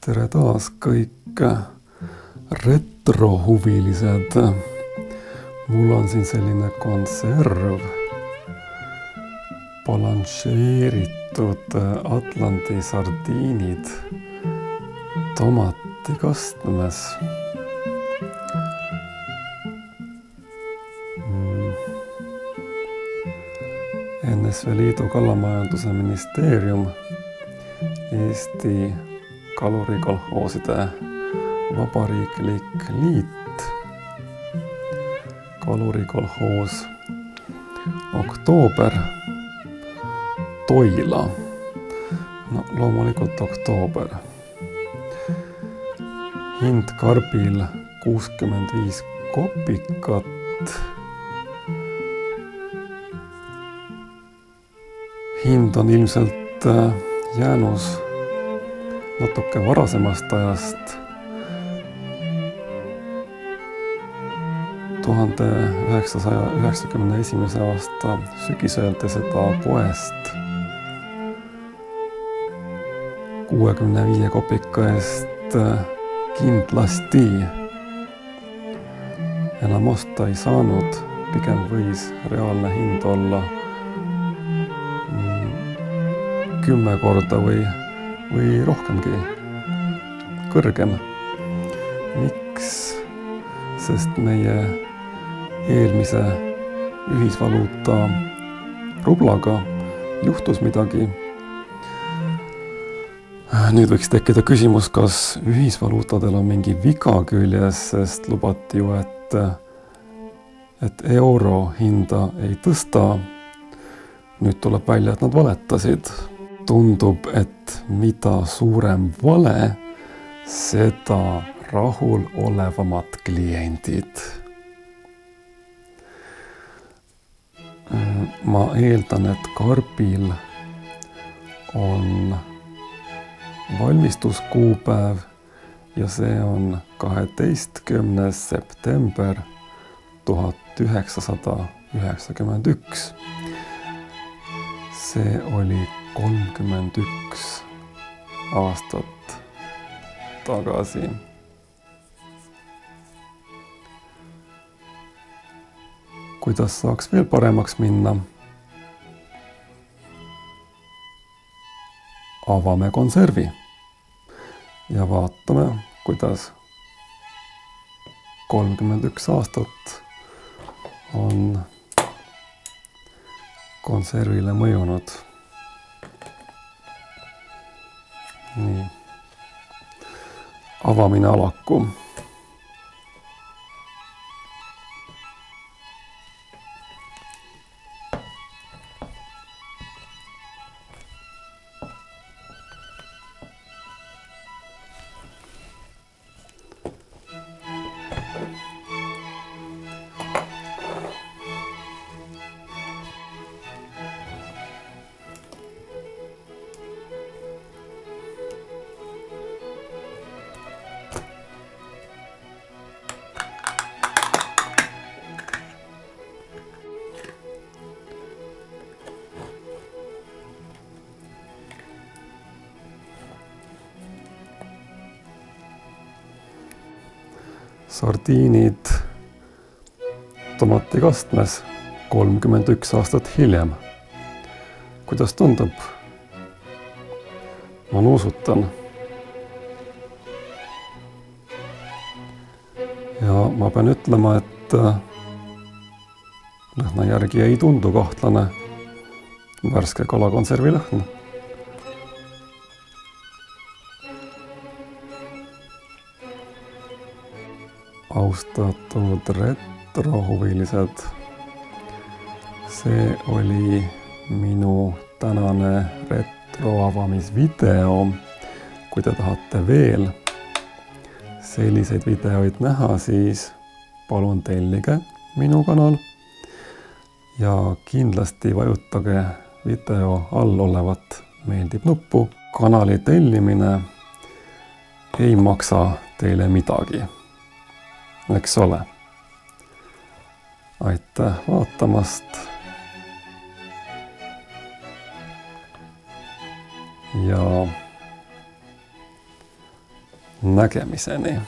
Tere taas kõik retrohuvilised. Mul on siin selline konserv, balanšeeritud Atlandi sardiinid tomatikastmes. NSV Liidu kalamajanduse ministeerium, Eesti kalurikolhooside vabariiklik liit, kalurikolhoos Oktoober, Toila, no loomulikult Oktoober. Hind karbil 65 kopikat. Hind on ilmselt jäänus natuke varasemast ajast. 1991. aasta sügisel te seda poest 65 kopika eest kindlasti enam osta ei saanud. Pigem võis reaalne hind olla 10 korda või rohkemgi kõrgem. Miks? Sest meie eelmise ühisvaluuta rublaga juhtus midagi. Nüüd võiks tekkida küsimus, kas ühisvaluutadel on mingi viga küljes, sest lubati ju, et euro hinda ei tõsta. Nüüd tuleb välja, et nad valetasid. Tundub, et mida suurem vale, seda rahul olevamad kliendid. Ma eeldan, et karbil on valmistuskuupäev ja see on 12. september 1991. See oli 31 aastat tagasi. Kuidas saaks veel paremaks minna? Avame konservi ja vaatame, kuidas 31 aastat on konservile mõjunud. Nii. Avamine alaku. Sardiinid tomatikastmes 31 aastat hiljem. Kuidas tundub? Ma nuusutan. Ja ma pean ütlema, et lõhna järgi ei tundu kahtlane värske kalakonservi lõhn. Austatud retrohuvilised, see oli minu tänane retroavamisvideo. Kui te tahate veel selliseid videoid näha, siis palun tellige minu kanal ja kindlasti vajutage video all olevat meeldib nuppu. Kanali tellimine ei maksa teile midagi. Eks ole. Aitäh vaatamast. Ja nägemiseni!